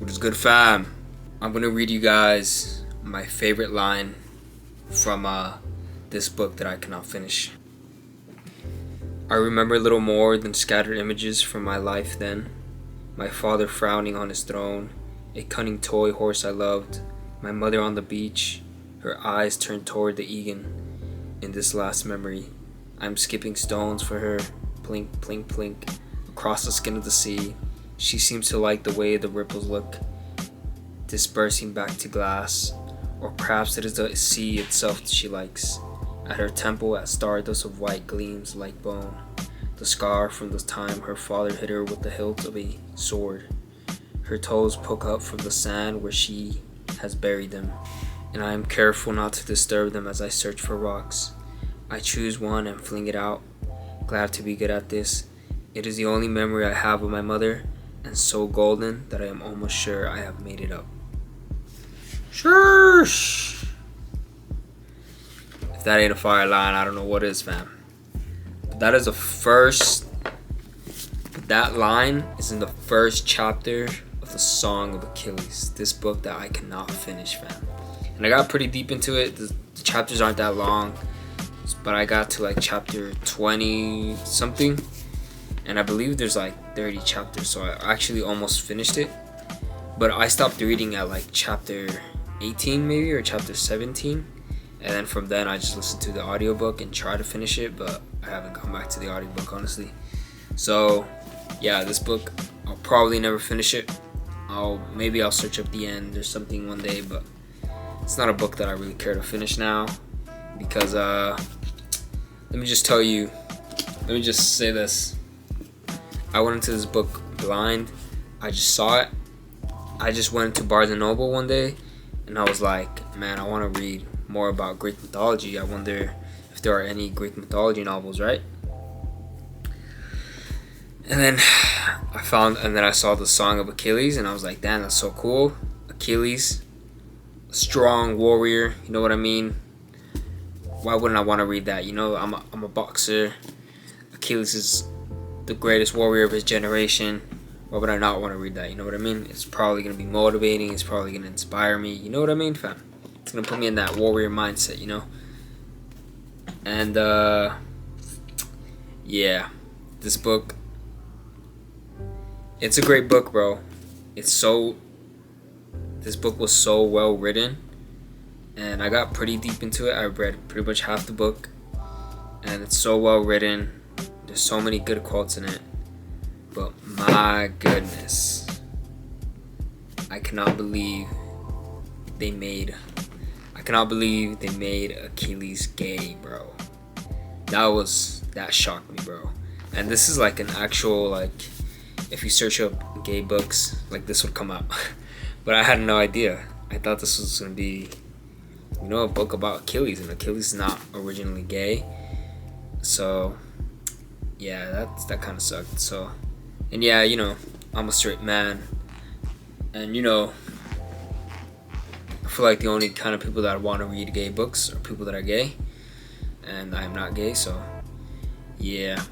What is good, fam? I'm gonna read you guys my favorite line from this book that I cannot finish. I remember little more than scattered images from my life then. My father frowning on his throne, a cunning toy horse I loved, my mother on the beach, her eyes turned toward the Egan. In this last memory, I'm skipping stones for her, plink, plink, plink, across the skin of the sea. She seems to like the way the ripples look, dispersing back to glass, or perhaps it is the sea itself she likes. At her temple, at stardust of white gleams like bone, the scar from the time her father hit her with the hilt of a sword. Her toes poke up from the sand where she has buried them, and I am careful not to disturb them as I search for rocks. I choose one and fling it out, glad to be good at this. It is the only memory I have of my mother, and so golden that I am almost sure I have made it up. Shush! If that ain't a fire line, I don't know what is, fam. But that is the first. That line is in the first chapter of the Song of Achilles. This book that I cannot finish, fam. And I got pretty deep into it. The chapters aren't that long, but I got to like chapter 20 something, and I believe there's like 30 chapters, so I actually almost finished it. But I stopped reading at like chapter 18 maybe, or chapter 17, and then from then I just listened to the audiobook and tried to finish it, but I haven't gone back to the audiobook, honestly. So yeah, this book, I'll probably never finish it. Maybe I'll search up the end or something one day, but it's not a book that I really care to finish now, because let me just say this. I went into this book blind. I just saw it. I just went to Barnes and Noble one day, and I was like, man, I want to read more about Greek mythology. I wonder if there are any Greek mythology novels, right? And then I saw the Song of Achilles, and I was like, damn, that's so cool. Achilles, a strong warrior, you know what I mean? Why wouldn't I want to read that? You know, I'm a boxer. Achilles is the greatest warrior of his generation. Why would I not want to read that? You know what I mean? It's probably going to be motivating. It's probably going to inspire me. You know what I mean, fam? It's going to put me in that warrior mindset, you know? And, yeah. This book, it's a great book, bro. This book was so well written, and I got pretty deep into it. I read pretty much half the book, and it's so well written. There's so many good quotes in it, but my goodness, I cannot believe they made Achilles gay, bro. That shocked me, bro. And this is like an actual, like, if you search up gay books, like, this would come out. But I had no idea. I thought this was gonna be, you know, a book about Achilles, and Achilles is not originally gay. So yeah, that kind of sucked. So, and yeah, you know, I'm a straight man, and you know, I feel like the only kind of people that want to read gay books are people that are gay, and I am not gay. So yeah.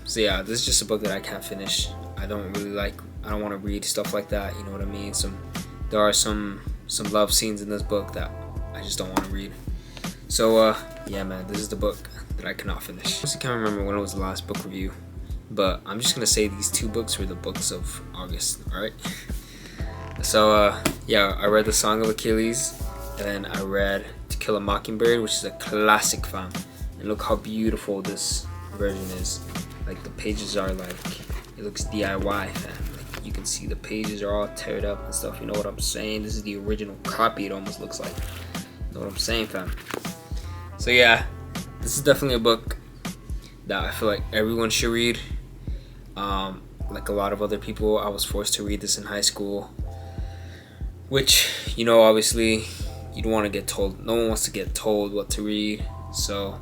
So yeah, this is just a book that I can't finish. I don't want to read stuff like that, you know what I mean? There are some love scenes in this book that I just don't want to read. So yeah, man, this is the book that I cannot finish. I honestly can't remember when it was the last book review, but I'm just gonna say these two books were the books of August. All right. So yeah, I read the Song of Achilles, and then I read To Kill a Mockingbird, which is a classic, fam. And look how beautiful this version is. Like, the pages are like, it looks DIY, fam. Like, you can see the pages are all teared up and stuff. You know what I'm saying? This is the original copy. It almost looks like. You know what I'm saying, fam? So yeah, this is definitely a book that I feel like everyone should read. Like a lot of other people, I was forced to read this in high school, which, you know, obviously you don't want to get told. No one wants to get told what to read. So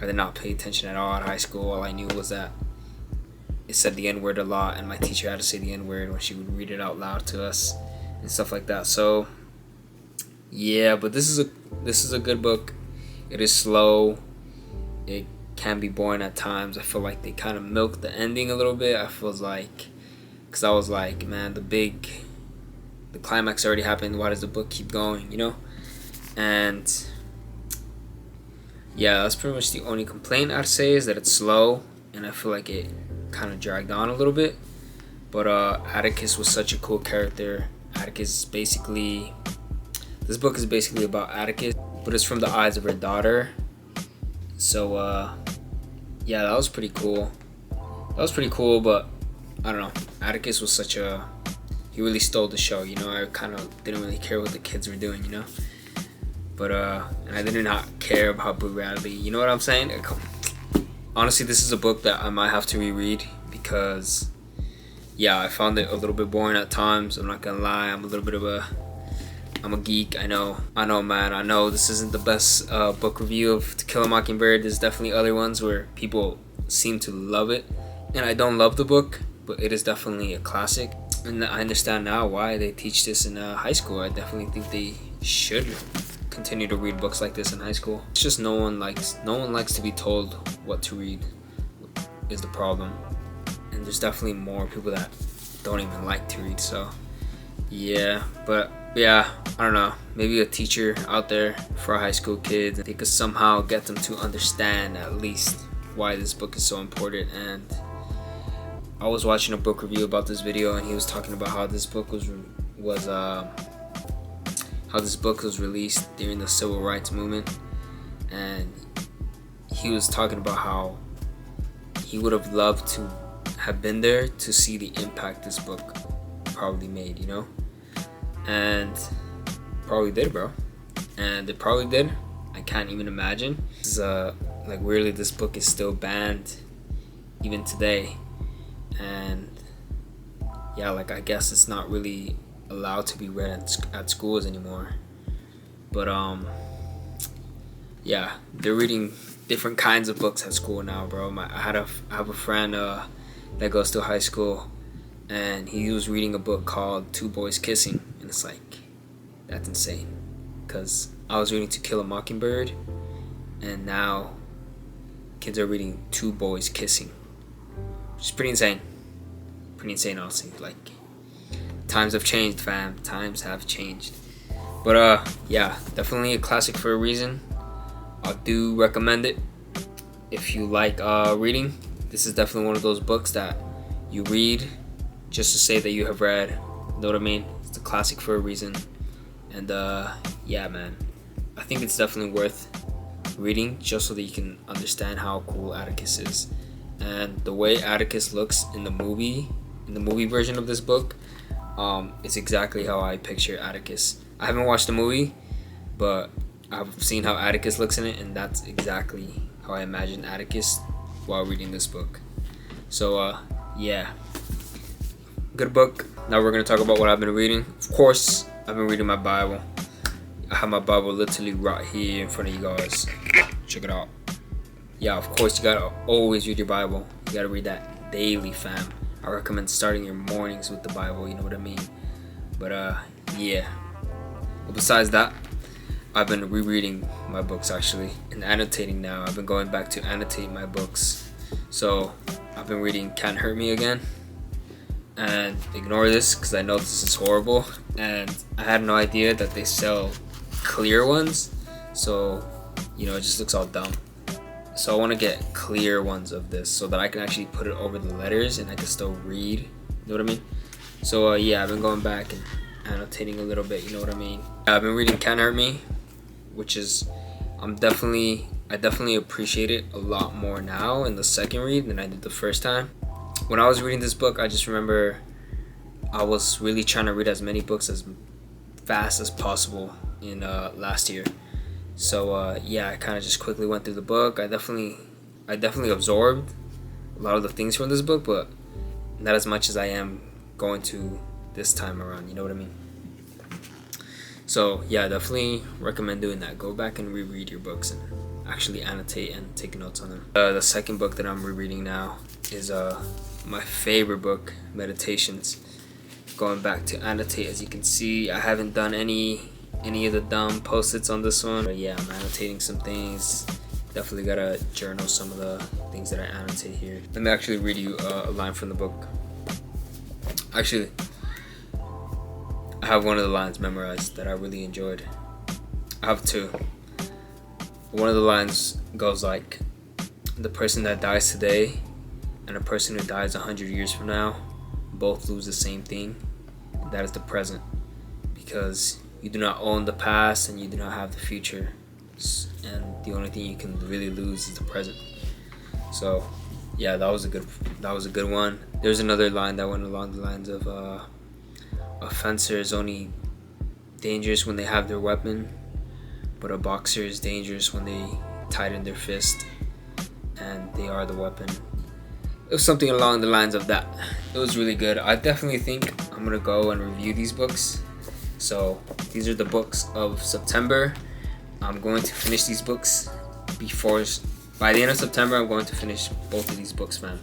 I did not pay attention at all in high school. All I knew was that it said the N-word a lot, and my teacher had to say the N-word when she would read it out loud to us and stuff like that. So yeah, but this is a good book. It is slow. It can be boring at times. I feel like they kind of milked the ending a little bit. I feel like because I was like, man, the climax already happened. Why does the book keep going, you know? And yeah, that's pretty much the only complaint I'd say, is that it's slow, and I feel like it kind of dragged on a little bit. But Atticus was such a cool character. Atticus basically, this book is basically about Atticus, but it's from the eyes of her daughter. So yeah, that was pretty cool. But I don't know, Atticus was he really stole the show, you know. I kind of didn't really care what the kids were doing, you know. But and I did not care about Boo Radley, you know what I'm saying? Honestly, this is a book that I might have to reread, because yeah, I found it a little bit boring at times. I'm not gonna lie, I'm a geek. I know, man. I know this isn't the best book review of To Kill a Mockingbird. There's definitely other ones where people seem to love it, and I don't love the book, but it is definitely a classic. And I understand now why they teach this in high school. I definitely think they should continue to read books like this in high school. It's just no one likes to be told what to read, is the problem. And there's definitely more people that don't even like to read. So yeah, but yeah, I don't know, maybe a teacher out there for high school kids, they could somehow get them to understand at least why this book is so important. And I was watching a book review about this video, and he was talking about how this book was released during the civil rights movement, and he was talking about how he would have loved to have been there to see the impact this book probably made, you know. And probably did, bro. And it probably did. I can't even imagine. Like, weirdly, this book is still banned even today. And yeah, like, I guess it's not really allowed to be read at schools anymore. But yeah, they're reading different kinds of books at school now, bro. I have a friend that goes to high school, and he was reading a book called Two Boys Kissing, and it's like, that's insane, because I was reading To Kill a Mockingbird, and now kids are reading Two Boys Kissing, which is pretty insane, honestly. Like, times have changed, fam. Times have changed. But yeah, definitely a classic for a reason. I do recommend it if you like reading. This is definitely one of those books that you read just to say that you have read. You know what I mean? It's a classic for a reason. And yeah, man, I think it's definitely worth reading just so that you can understand how cool Atticus is. And the way Atticus looks in the movie version of this book, it's exactly how I picture Atticus. I haven't watched the movie, but I've seen how Atticus looks in it, and that's exactly how I imagine Atticus while reading this book. So yeah, good book. Now we're gonna talk about what I've been reading. Of course, I've been reading my Bible. I have my Bible literally right here in front of you guys. Check it out. Yeah, of course, you gotta always read your Bible. You gotta read that daily, fam. I recommend starting your mornings with the Bible, you know what I mean? But yeah. But besides that, I've been rereading my books actually, and annotating now. I've been going back to annotate my books. So I've been reading Can't Hurt Me again. And ignore this because I know this is horrible. And I had no idea that they sell clear ones. So, you know, it just looks all dumb. So I want to get clear ones of this so that I can actually put it over the letters and I can still read. You know what I mean? So yeah, I've been going back and annotating a little bit. You know what I mean? I've been reading Can't Hurt Me, which is I definitely appreciate it a lot more now in the second read than I did the first time. When I was reading this book, I just remember I was really trying to read as many books as fast as possible in last year. So yeah, I kind of just quickly went through the book. I definitely absorbed a lot of the things from this book, but not as much as I am going to this time around. You know what I mean? So yeah, definitely recommend doing that. Go back and reread your books and actually annotate and take notes on them. The second book that I'm rereading now is my favorite book, Meditations. Going back to annotate, as you can see, I haven't done any of the dumb post-its on this one. But yeah, I'm annotating some things. Definitely gotta journal some of the things that I annotate here. Let me actually read you a line from the book. Actually, I have one of the lines memorized that I really enjoyed. I have two. One of the lines goes like, the person that dies today and a person who dies 100 years from now both lose the same thing. That is the present. Because you do not own the past and you do not have the future. And the only thing you can really lose is the present. So yeah, that was a good one. There's another line that went along the lines of a fencer is only dangerous when they have their weapon, but a boxer is dangerous when they tighten their fist and they are the weapon. It was something along the lines of that. It was really good. I definitely think I'm gonna go and review these books. So these are the books of September. I'm going to finish these books by the end of September. I'm going to finish both of these books, fam.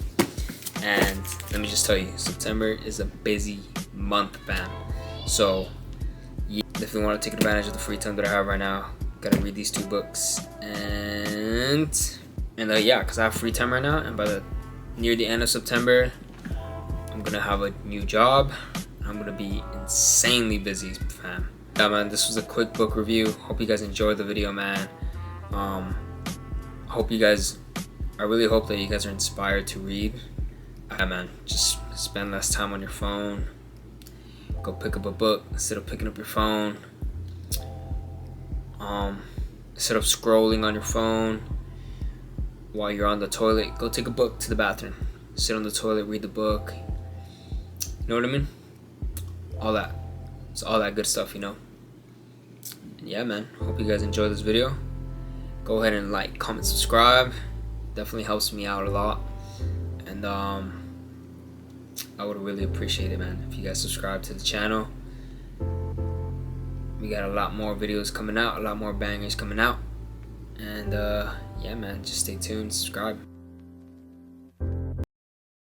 And let me just tell you, September is a busy month, fam. So yeah, definitely want to take advantage of the free time that I have right now. Gotta read these two books, and yeah, because I have free time right now, and near the end of September, I'm gonna have a new job. I'm gonna be insanely busy, fam. Yeah, man, this was a quick book review. Hope you guys enjoyed the video, man. I really hope that you guys are inspired to read. Yeah, man, just spend less time on your phone. Go pick up a book instead of picking up your phone. Instead of scrolling on your phone while you're on the toilet, go take a book to the bathroom. Sit on the toilet, read the book. You know what I mean? All that. It's all that good stuff, you know? And yeah, man, hope you guys enjoyed this video. Go ahead and like, comment, subscribe. Definitely helps me out a lot. And I would really appreciate it, man, if you guys subscribe to the channel. We got a lot more videos coming out, a lot more bangers coming out. And yeah, man, just stay tuned, subscribe.